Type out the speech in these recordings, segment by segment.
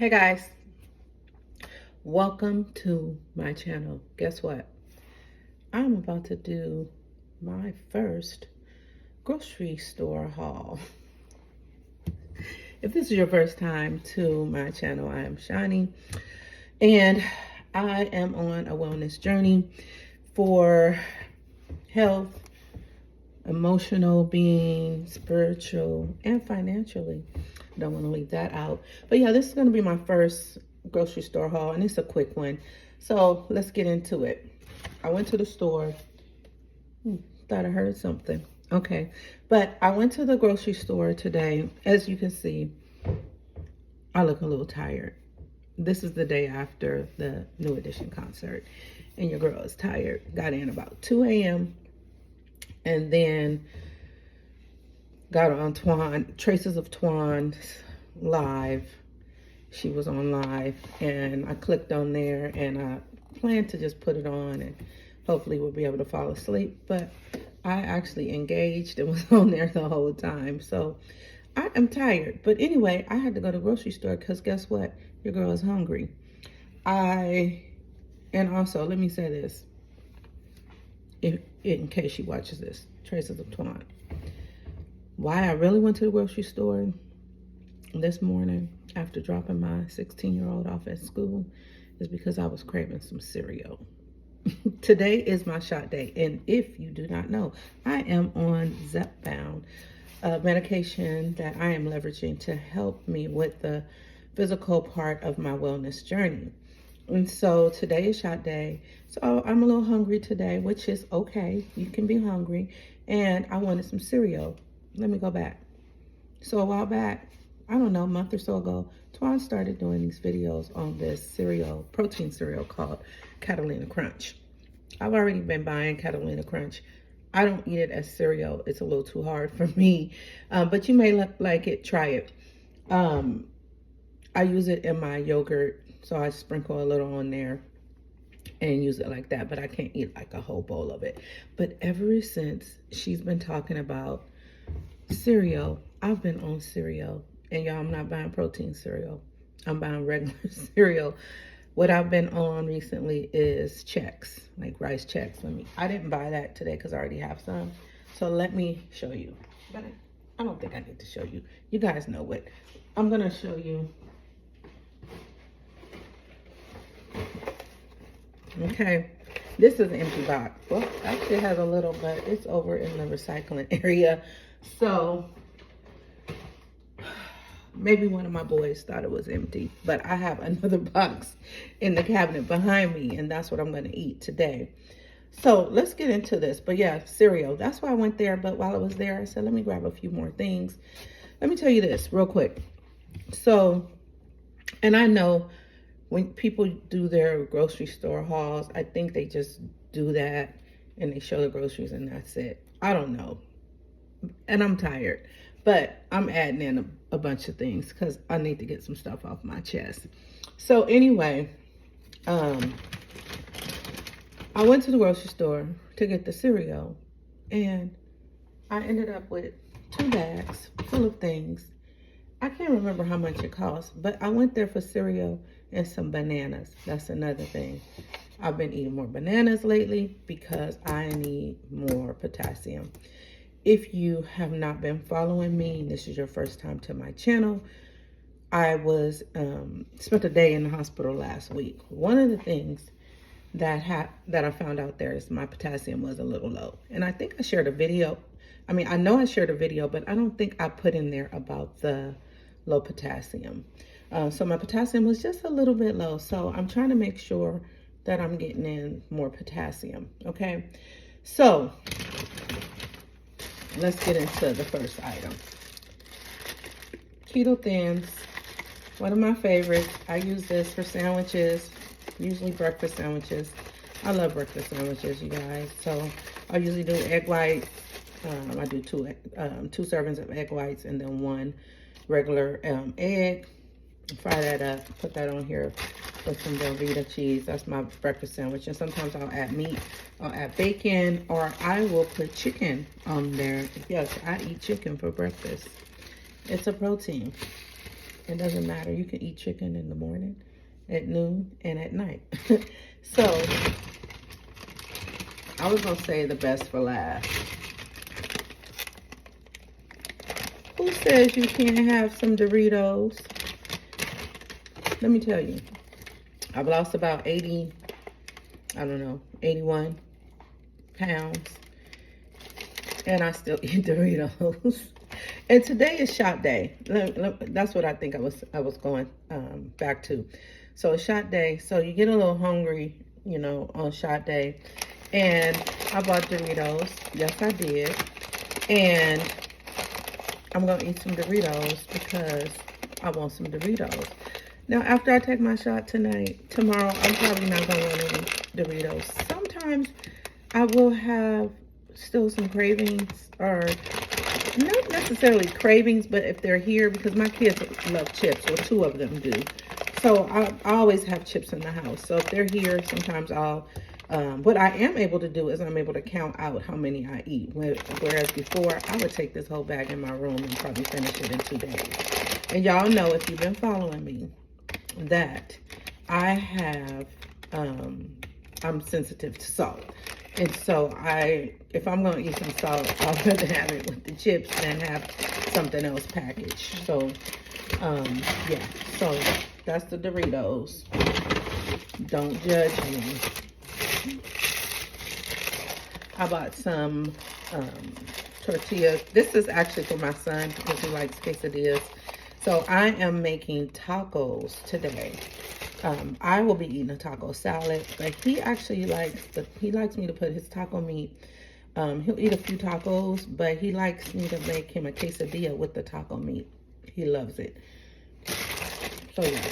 Hey guys, welcome to my channel. Guess what? I'm about to do my first grocery store haul. If this is your first time to my channel, I am Shani and I am on a wellness journey for health, emotional being, spiritual, and financially. Don't want to leave that out. But yeah, this is going to be my first grocery store haul, and it's a quick one. So let's get into it. I went to the store. Thought I heard something. Okay. But I went to the grocery store today. As you can see, I look a little tired. This is the day after the New Edition concert, and your girl is tired. Got in about 2 a.m. and then got on Traces of Twan's live. She was on live and I clicked on there and I planned to just put it on and hopefully we'll be able to fall asleep. But I actually engaged and was on there the whole time. So I am tired. But anyway, I had to go to the grocery store because guess what? Your girl is hungry. And also, let me say this. In case she watches this, Traces of Twan. Why I really went to the grocery store this morning after dropping my 16-year-old off at school is because I was craving some cereal. Today is my shot day, and if you do not know, I am on Zepbound, a medication that I am leveraging to help me with the physical part of my wellness journey. And so today is shot day. So I'm a little hungry today, which is okay. You can be hungry. And I wanted some cereal. Let me go back. So a while back, I don't know, a month or so ago, Twan started doing these videos on this cereal, protein cereal called Catalina Crunch. I've already been buying Catalina Crunch. I don't eat it as cereal. It's a little too hard for me. But you may like it. Try it. I use it in my yogurt. So I sprinkle a little on there and use it like that. But I can't eat like a whole bowl of it. But ever since she's been talking about cereal, I've been on cereal. And y'all, I'm not buying protein cereal. I'm buying regular cereal. What I've been on recently is Chex, like rice Chex. I didn't buy that today because I already have some. So let me show you. But I don't think I need to show you. You guys know what. I'm going to show you. Okay. This is an empty box. Well, actually it has a little, but it's over in the recycling area. So maybe one of my boys thought it was empty, but I have another box in the cabinet behind me, and that's what I'm going to eat today. So let's get into this. But yeah, cereal. That's why I went there. But while I was there, I said, let me grab a few more things. Let me tell you this real quick. So, and I know when people do their grocery store hauls, I think they just do that and they show the groceries and that's it. I don't know. And I'm tired. But I'm adding in a bunch of things because I need to get some stuff off my chest. So anyway, I went to the grocery store to get the cereal. And I ended up with 2 bags full of things. I can't remember how much it cost, but I went there for cereal and some bananas. That's another thing. I've been eating more bananas lately because I need more potassium. If you have not been following me, this is your first time to my channel, I was spent a day in the hospital last week. One of the things that I found out there is my potassium was a little low. And I think I shared a video. I mean, I know I shared a video, but I don't think I put in there about the low potassium. So my potassium was just a little bit low. So I'm trying to make sure that I'm getting in more potassium. Okay. So let's get into the first item. Keto Thins, one of my favorites. I use this for sandwiches, usually breakfast sandwiches. I love breakfast sandwiches, you guys. So I usually do egg whites. I do two servings of egg whites and then 1 regular egg. Fry that up, put that on here with some Velveeta cheese. That's my breakfast sandwich. And sometimes I'll add meat, I'll add bacon, or I will put chicken on there. Yes, I eat chicken for breakfast. It's a protein. It doesn't matter. You can eat chicken in the morning, at noon, and at night. So, I was going to say the best for last. Who says you can't have some Doritos? Let me tell you. I've lost about 81 pounds. And I still eat Doritos. And today is shot day. That's what I think I was going back to. So it's shot day. So you get a little hungry, you know, on shot day. And I bought Doritos. Yes, I did. And I'm going to eat some Doritos because I want some Doritos. Now, after I take my shot tomorrow, I'm probably not going to want any Doritos. Sometimes I will have still some cravings, or not necessarily cravings, but if they're here, because my kids love chips, or 2 of them do. So I always have chips in the house. So if they're here, sometimes I'll, what I am able to do is I'm able to count out how many I eat. Whereas before, I would take this whole bag in my room and probably finish it in 2 days. And y'all know, if you've been following me, that I have, I'm sensitive to salt. And so if I'm going to eat some salt, I'll rather have it with the chips than have something else packaged. So, yeah. So, that's the Doritos. Don't judge me. I bought some tortillas. This is actually for my son because he likes quesadillas. So, I am making tacos today. I will be eating a taco salad, but he actually likes me to put his taco meat. He'll eat a few tacos, but he likes me to make him a quesadilla with the taco meat. He loves it. So yeah.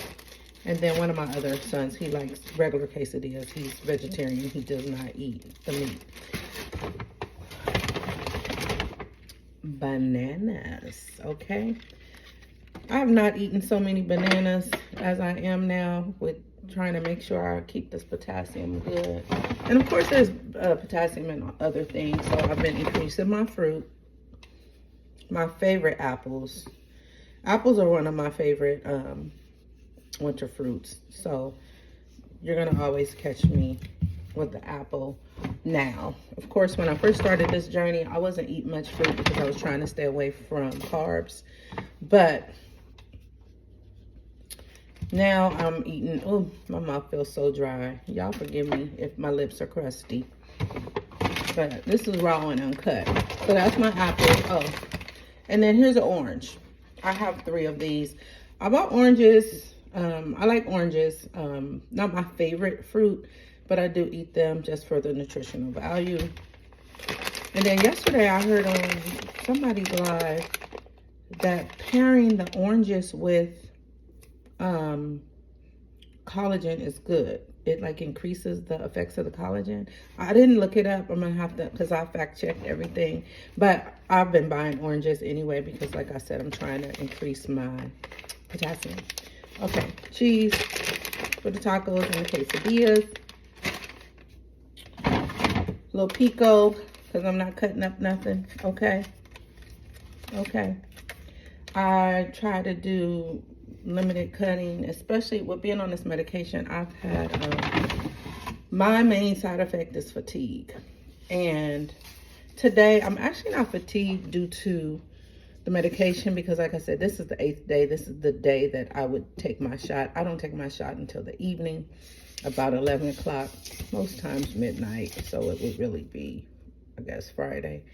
And then one of my other sons, he likes regular quesadillas. He's vegetarian. He does not eat the meat. Bananas, okay? I have not eaten so many bananas as I am now, with trying to make sure I keep this potassium good. And of course there's potassium in other things, so I've been increasing my fruit. My favorite apples. Apples are one of my favorite winter fruits. So you're gonna always catch me with the apple. Now, of course, when I first started this journey, I wasn't eating much fruit because I was trying to stay away from carbs. But now I'm eating, oh, my mouth feels so dry. Y'all forgive me if my lips are crusty. But this is raw and uncut. So that's my apple. Oh, and then here's an orange. I have 3 of these. I bought oranges. I like oranges. Not my favorite fruit, but I do eat them just for the nutritional value. And then yesterday I heard on somebody's live that pairing the oranges with collagen is good. It like increases the effects of the collagen. I didn't look it up. I'm gonna have to, because I fact checked everything. But I've been buying oranges anyway because, like I said, I'm trying to increase my potassium. Okay, cheese for the tacos and the quesadillas. Little pico, because I'm not cutting up nothing. Okay. Okay. I try to do limited cutting, especially with being on this medication. I've had my main side effect is fatigue, and today I'm actually not fatigued due to the medication because, like I said, this is the 8th day. This is the day that I would take my shot. I don't take my shot until the evening, about 11 o'clock, most times midnight, so it would really be, I guess, Friday.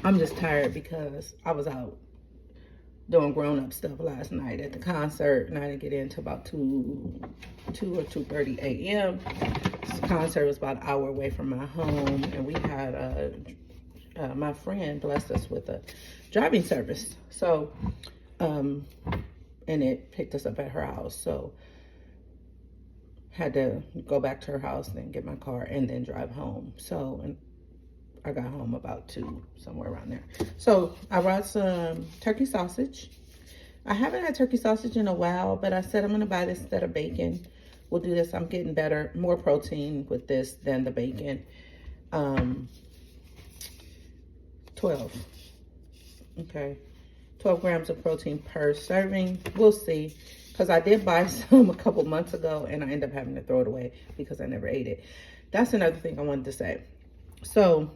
I'm just tired because I was out doing grown-up stuff last night at the concert, and I didn't get in until about 2 or 2:30 a.m. This concert was about an hour away from my home, and we had my friend blessed us with a driving service. So, and it picked us up at her house. So, had to go back to her house, then get my car, and then drive home. So, and I got home about 2, somewhere around there. So I brought some turkey sausage. I haven't had turkey sausage in a while, but I said I'm going to buy this instead of bacon. We'll do this. I'm getting more protein with this than the bacon. 12. Okay. 12 grams of protein per serving. We'll see. Because I did buy some a couple months ago and I ended up having to throw it away because I never ate it. That's another thing I wanted to say. So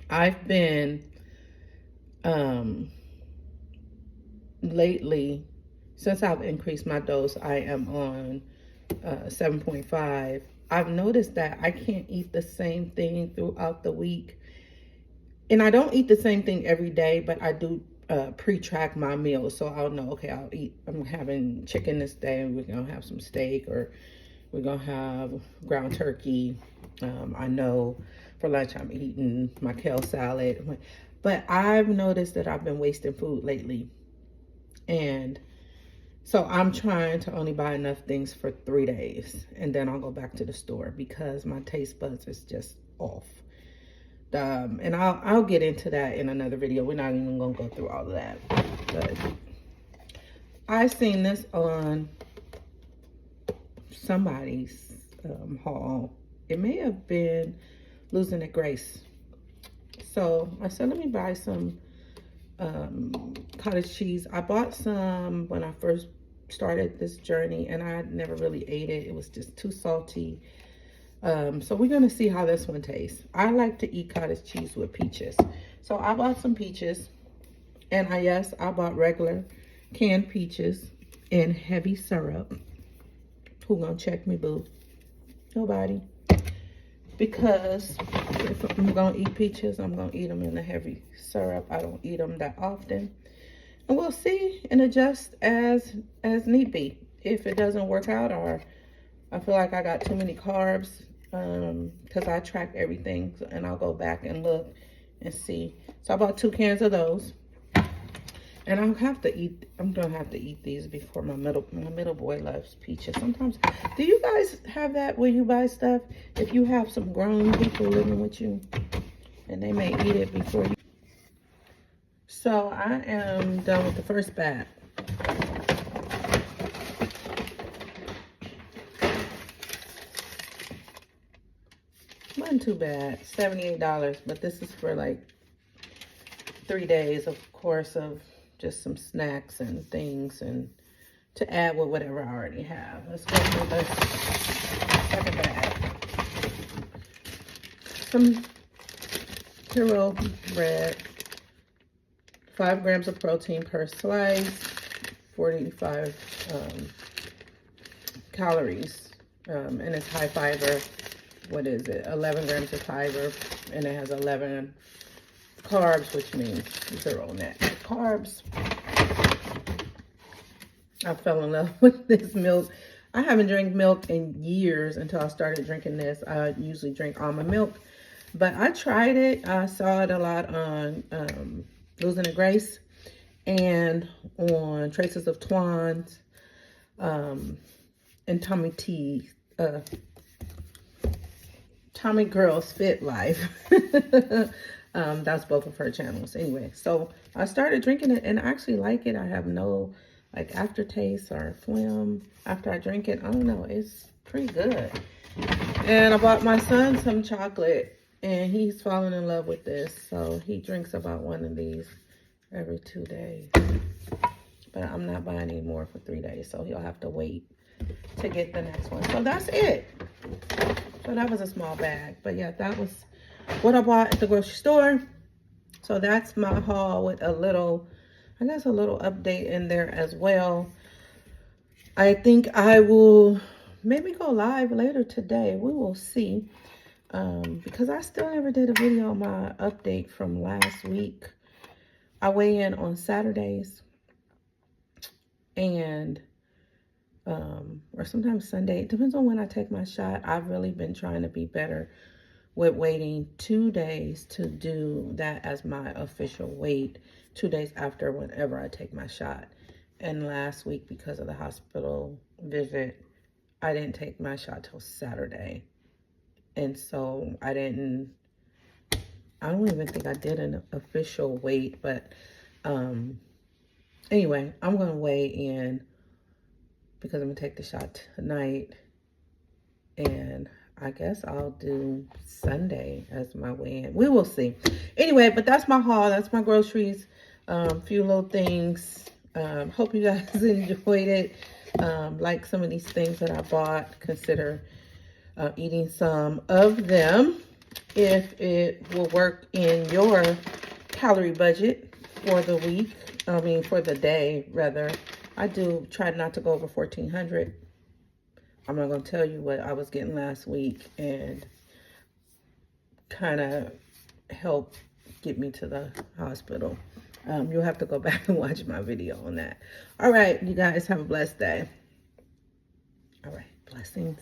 I've been lately, since I've increased my dose, I am on 7.5. I've noticed that I can't eat the same thing throughout the week. And I don't eat the same thing every day, but I do pre-track my meals. So I'll know, okay, I'm having chicken this day, and we're going to have some steak, or we're going to have ground turkey. I know for lunch I'm eating my kale salad. But I've noticed that I've been wasting food lately. And so I'm trying to only buy enough things for 3 days. And then I'll go back to the store because my taste buds is just off. And I'll get into that in another video. We're not even going to go through all of that. But I seen this on somebody's haul. It may have been Losing It Grace. So I said, let me buy some cottage cheese. I bought some when I first started this journey, and I never really ate it. It was just too salty. So we're going to see how this one tastes. I like to eat cottage cheese with peaches. So I bought some peaches. And I bought regular canned peaches in heavy syrup. Who gonna check me, boo? Nobody. Because if I'm gonna eat peaches, I'm gonna eat them in the heavy syrup. I don't eat them that often. And we'll see and adjust as need be. If it doesn't work out, or I feel like I got too many carbs, because I track everything, and I'll go back and look and see. So I bought 2 cans of those, and I'm gonna have to eat these before my middle boy loves peaches. Sometimes, do you guys have that where you buy stuff if you have some grown people living with you, and they may eat it before you? So I am done with the first batch. Wasn't too bad, $78, but this is for like 3 days, of course, of just some snacks and things, and to add with whatever I already have. Let's go through the second bag. Some hero bread, 5 grams of protein per slice, 45 calories, and it's high fiber. What is it? 11 grams of fiber, and it has 11 carbs, which means 0 net carbs. I fell in love with this milk. I haven't drank milk in years until I started drinking this. I usually drink almond milk, but I tried it. I saw it a lot on Losing It Grace and on Traces of Twan's and Tommy Girl's Fit Life. That's both of her channels. Anyway, so I started drinking it, and I actually like it. I have no like aftertaste or phlegm after I drink it. I don't know. It's pretty good. And I bought my son some chocolate, and he's fallen in love with this. So he drinks about 1 of these every 2 days. But I'm not buying any more for 3 days, so he'll have to wait to get the next one. So that's it. So that was a small bag. But yeah, that was what I bought at the grocery store. So that's my haul with a little update in there as well. I think I will maybe go live later today. We will see. Because I still never did a video on my update from last week. I weigh in on Saturdays. And or sometimes Sunday. It depends on when I take my shot. I've really been trying to be better with waiting 2 days to do that as my official weight, 2 days after whenever I take my shot. And last week, because of the hospital visit, I didn't take my shot till Saturday. And so I don't even think I did an official weight, but anyway, I'm going to weigh in because I'm going to take the shot tonight, and I guess I'll do Sunday as my weigh-in. We will see. Anyway, but that's my haul. That's my groceries. Few little things. Hope you guys enjoyed it. Like some of these things that I bought. Consider eating some of them if it will work in your calorie budget for the week. I mean, for the day, rather. I do try not to go over 1,400. I'm not going to tell you what I was getting last week and kind of help get me to the hospital. You'll have to go back and watch my video on that. All right, you guys have a blessed day. All right, blessings.